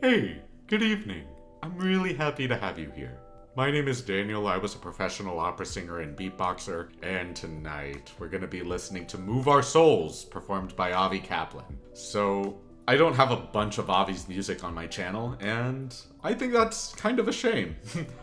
Hey, good evening. I'm really happy to have you here. My name is Daniel. I was a professional opera singer and beatboxer, and tonight we're going to be listening to Move Our Souls, performed by Kaplan. So, I don't have a bunch of Avi's music on my channel, and I think that's kind of a shame.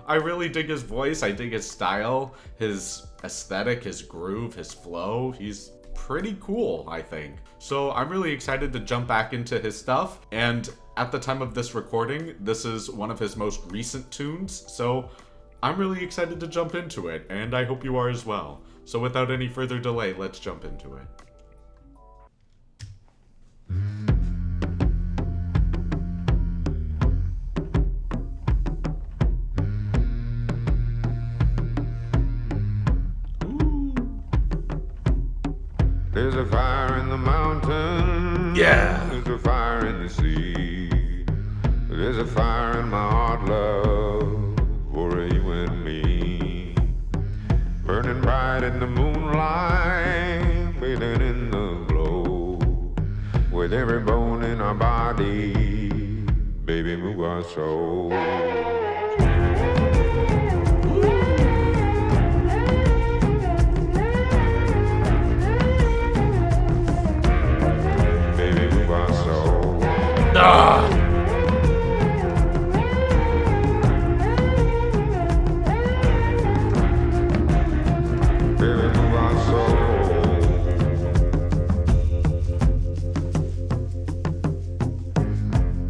I really dig his voice, I dig his style, his aesthetic, his groove, his flow. He's pretty cool, I think. So I'm really excited to jump back into his stuff, and at the time of this recording, this is one of his most recent tunes, so I'm really excited to jump into it, and I hope you are as well. So without any further delay, let's jump into it. There's a fire in the mountain. Yeah. There's a fire in the sea. There's a fire in my heart, love, for you and me. Burning bright in the moonlight, bathing in the glow. With every bone in our body, baby, move our soul.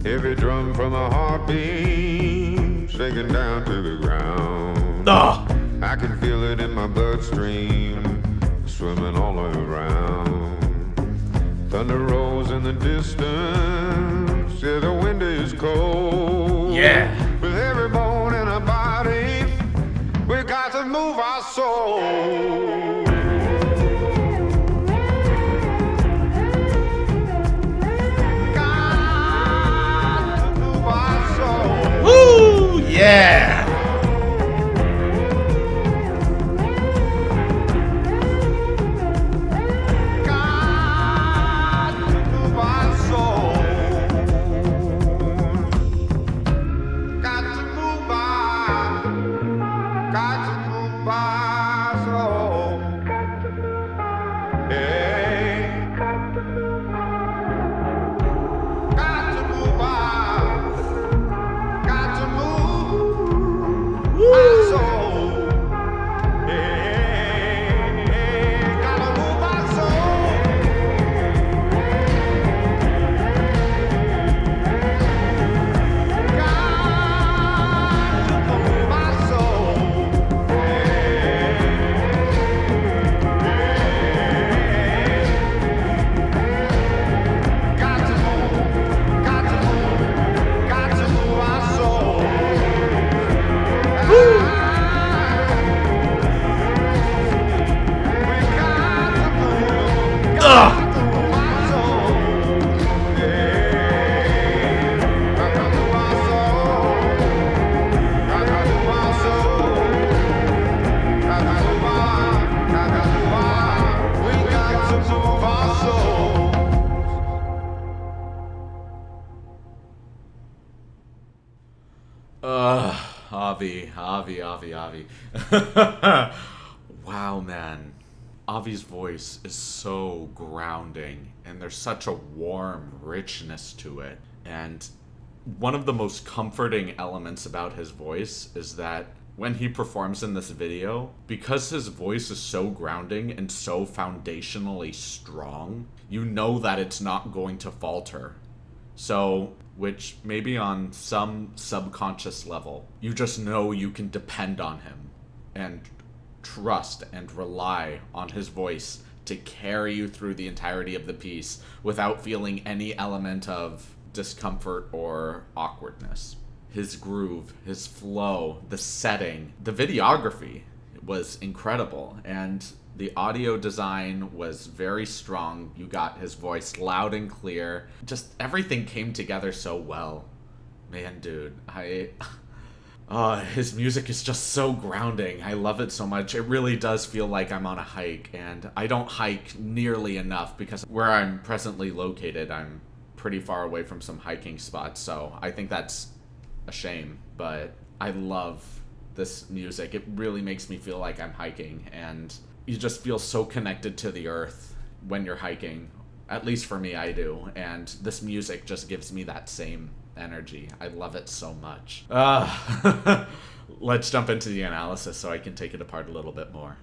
Every drum from a heartbeat, shaking down to the ground. I can feel it in my bloodstream, swimming all around. Thunder rolls in the distance, yeah, the wind is cold. Yeah. With every bone in our body, we got to move our soul. Woo! Yeah! Avi. Wow, man. Avi's voice is so grounding, and there's such a warm richness to it. And one of the most comforting elements about his voice is that when he performs in this video, because his voice is so grounding and so foundationally strong, you know that it's not going to falter. So, which maybe on some subconscious level, you just know you can depend on him and trust and rely on his voice to carry you through the entirety of the piece without feeling any element of discomfort or awkwardness. His groove, his flow, the setting, the videography was incredible, and the audio design was very strong. You got his voice loud and clear. Just everything came together so well. Man, dude, his music is just so grounding. I love it so much. It really does feel like I'm on a hike, and I don't hike nearly enough because where I'm presently located, I'm pretty far away from some hiking spots, so I think that's a shame, but I love this music. It really makes me feel like I'm hiking, and you just feel so connected to the earth when you're hiking. At least for me, I do, and this music just gives me that same energy. I love it so much. Let's jump into the analysis so I can take it apart a little bit more.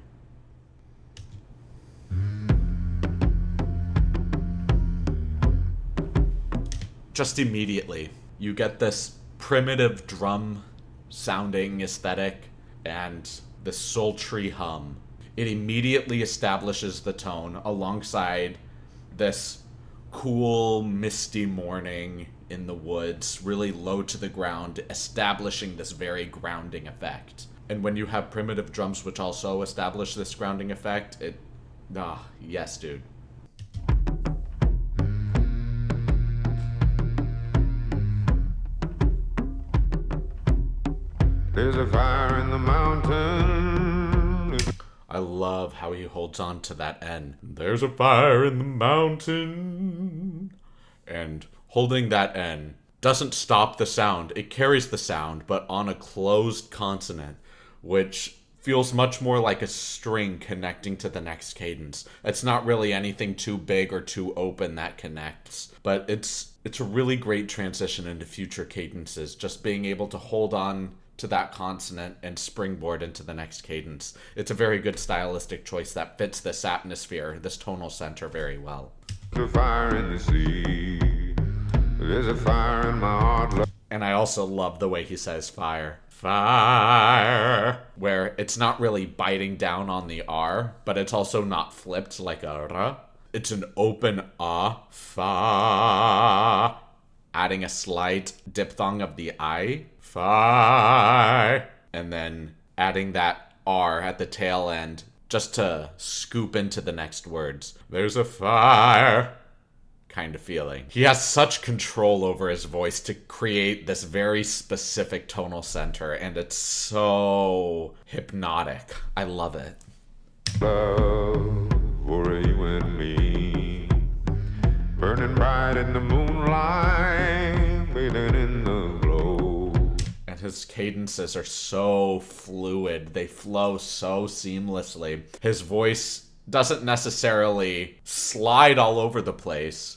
Just immediately, you get this primitive drum sounding aesthetic and the sultry hum. It immediately establishes the tone alongside this cool, misty morning in the woods, really low to the ground, establishing this very grounding effect. And when you have primitive drums which also establish this grounding effect, yes, dude. There's a fire in the mountain. I love how he holds on to that N. There's a fire in the mountain. And holding that N doesn't stop the sound. It carries the sound, but on a closed consonant, which feels much more like a string connecting to the next cadence. It's not really anything too big or too open that connects, but it's a really great transition into future cadences, just being able to hold on to that consonant and springboard into the next cadence. It's a very good stylistic choice that fits this atmosphere, this tonal center very well. There's a fire in the sea. There's a fire in my heart. And I also love the way he says fire. Fire. Where it's not really biting down on the R, but it's also not flipped like a R. It's an open fa. Adding a slight diphthong of the I. Fi. And then adding that R at the tail end just to scoop into the next words. There's a fire kind of feeling. He has such control over his voice to create this very specific tonal center, and it's so hypnotic. I love it. Love for you and me, burning bright in the moonlight, bathing in the glow. And his cadences are so fluid. They flow so seamlessly. His voice doesn't necessarily slide all over the place,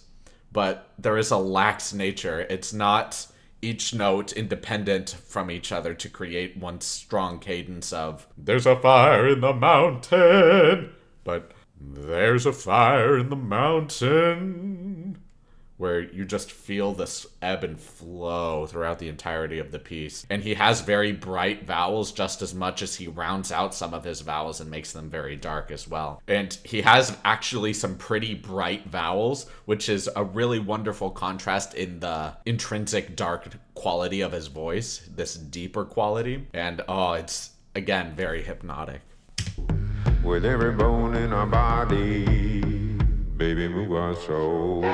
but there is a lax nature. It's not each note independent from each other to create one strong cadence of, there's a fire in the mountain, but there's a fire in the mountain, where you just feel this ebb and flow throughout the entirety of the piece. And he has very bright vowels just as much as he rounds out some of his vowels and makes them very dark as well. And he has actually some pretty bright vowels, which is a really wonderful contrast in the intrinsic dark quality of his voice, this deeper quality. And it's, again, very hypnotic. With every bone in our body, baby, move our soul.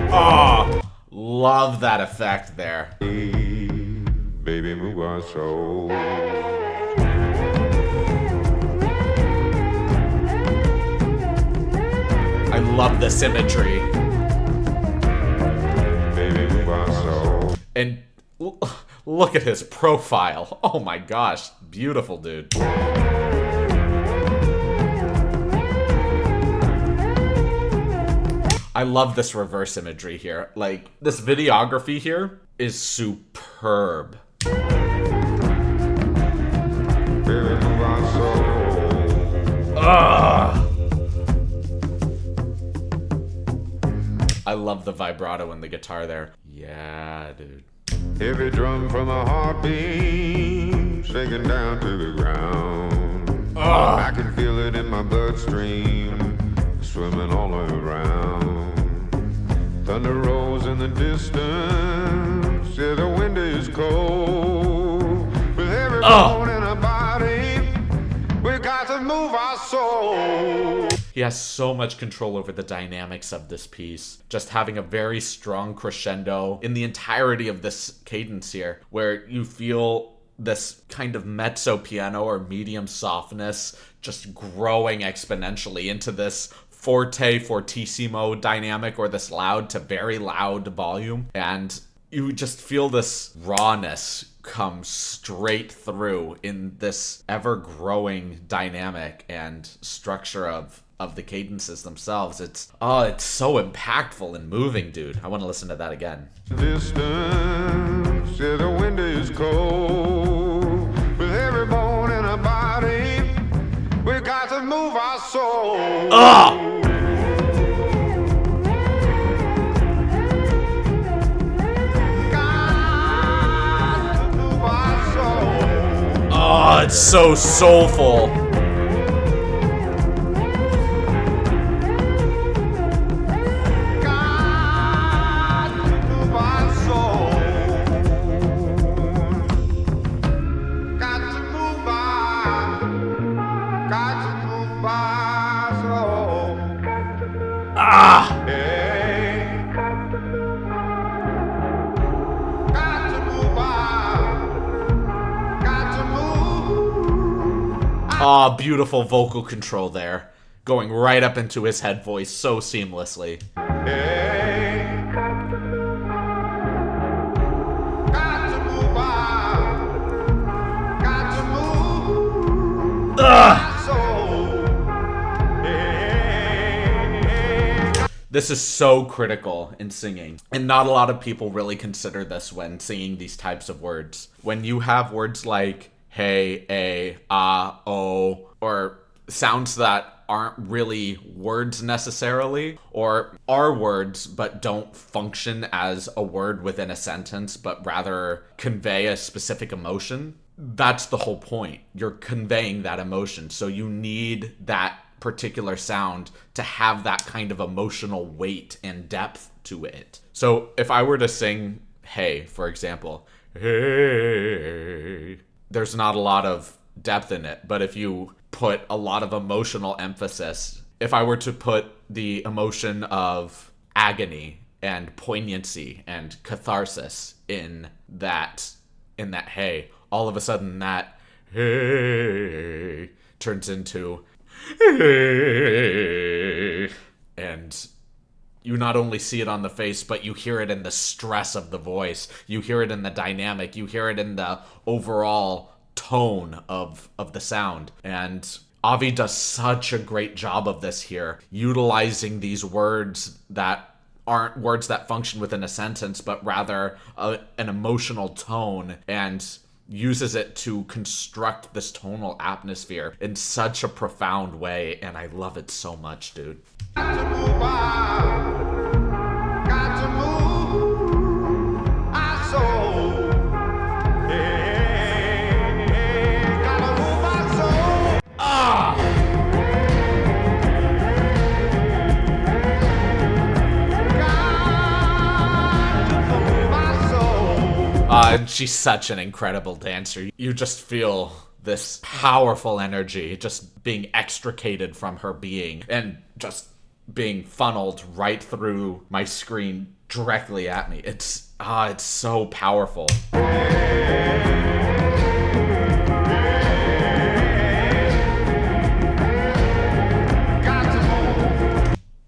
Oh, love that effect there. Baby, move our soul. I love this imagery. Baby, move our soul. And look at his profile. Oh my gosh, beautiful dude. I love this reverse imagery here. Like, this videography here is superb. Baby, move our soul. I love the vibrato in the guitar there. Yeah, dude. Every drum from a heartbeat, shaking down to the ground. I can feel it in my bloodstream, swimming all around. Thunder rolls in the distance, yeah, the wind is cold. With every bone in our body, we got to move our soul. He has so much control over the dynamics of this piece. Just having a very strong crescendo in the entirety of this cadence here, where you feel this kind of mezzo piano or medium softness just growing exponentially into this forte fortissimo dynamic, or this loud to very loud volume, and you just feel this rawness come straight through in this ever-growing dynamic and structure of the cadences themselves. It's so impactful and moving, dude. I want to listen to that again. Distance, yeah, the wind is cold. With every bone in our body, we got to move our soul. Oh, it's so soulful. Beautiful vocal control there. Going right up into his head voice so seamlessly. This is so critical in singing, and not a lot of people really consider this when singing these types of words. When you have words like hey, a, ah, oh, or sounds that aren't really words necessarily, or are words but don't function as a word within a sentence, but rather convey a specific emotion, that's the whole point. You're conveying that emotion, so you need that particular sound to have that kind of emotional weight and depth to it. So if I were to sing hey, for example, hey, there's not a lot of depth in it, but if you put a lot of emotional emphasis, if I were to put the emotion of agony and poignancy and catharsis in that hey, all of a sudden that hey turns into hey, and you not only see it on the face, but you hear it in the stress of the voice. You hear it in the dynamic. You hear it in the overall tone of the sound. And Avi does such a great job of this here, utilizing these words that aren't words that function within a sentence, but rather an emotional tone, and uses it to construct this tonal atmosphere in such a profound way. And I love it so much, dude. And she's such an incredible dancer. You just feel this powerful energy just being extricated from her being and just being funneled right through my screen directly at me. It's so powerful.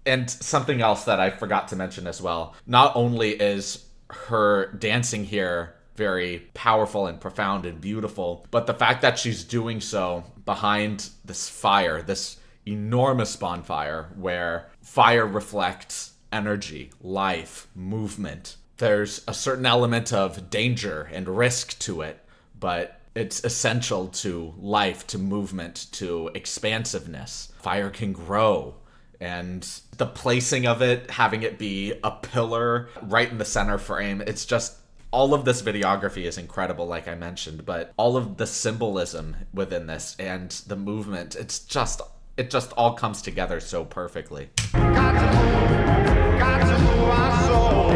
And something else that I forgot to mention as well, not only is her dancing here very powerful and profound and beautiful, but the fact that she's doing so behind this fire, this enormous bonfire where fire reflects energy, life, movement. There's a certain element of danger and risk to it, but it's essential to life, to movement, to expansiveness. Fire can grow. And the placing of it, having it be a pillar right in the center frame, it's just, all of this videography is incredible, like I mentioned, but all of the symbolism within this and the movement, it just all comes together so perfectly. Got to move our soul.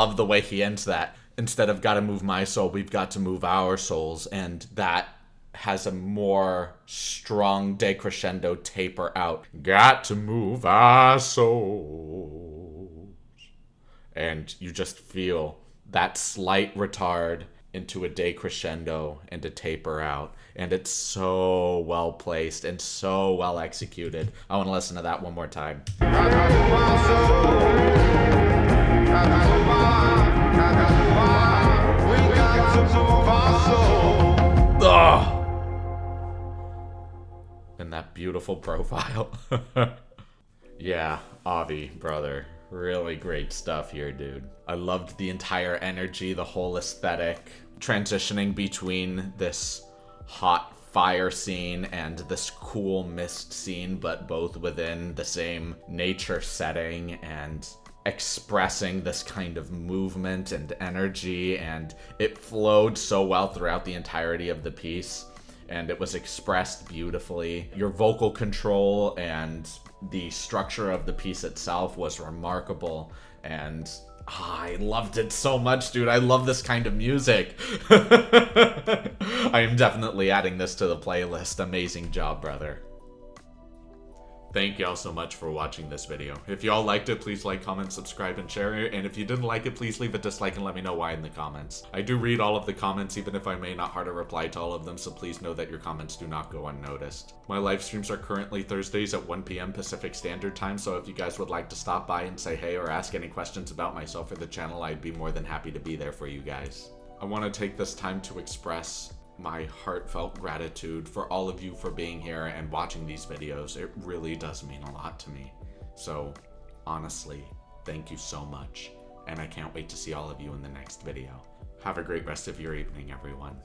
love the way he ends that. Instead of gotta move my soul, we've got to move our souls. And that has a more strong decrescendo taper out. Got to move our souls. And you just feel that slight retard into a decrescendo and a taper out. And it's so well placed and so well executed. I want to listen to that one more time. Ugh. And that beautiful profile. Yeah, Avi, brother. Really great stuff here, dude. I loved the entire energy, the whole aesthetic, transitioning between this hot fire scene and this cool mist scene, but both within the same nature setting, and expressing this kind of movement and energy, and it flowed so well throughout the entirety of the piece, and it was expressed beautifully. Your vocal control and the structure of the piece itself was remarkable, and I loved it so much, dude. I love this kind of music. I am definitely adding this to the playlist. Amazing job, brother. Thank y'all so much for watching this video. If y'all liked it, please like, comment, subscribe, and share it. And if you didn't like it, please leave a dislike and let me know why in the comments. I do read all of the comments, even if I may not heart a reply to all of them, so please know that your comments do not go unnoticed. My live streams are currently Thursdays at 1 p.m. Pacific Standard Time, so if you guys would like to stop by and say hey or ask any questions about myself or the channel, I'd be more than happy to be there for you guys. I want to take this time to express my heartfelt gratitude for all of you for being here and watching these videos. It really does mean a lot to me. So honestly, thank you so much. And I can't wait to see all of you in the next video. Have a great rest of your evening, everyone.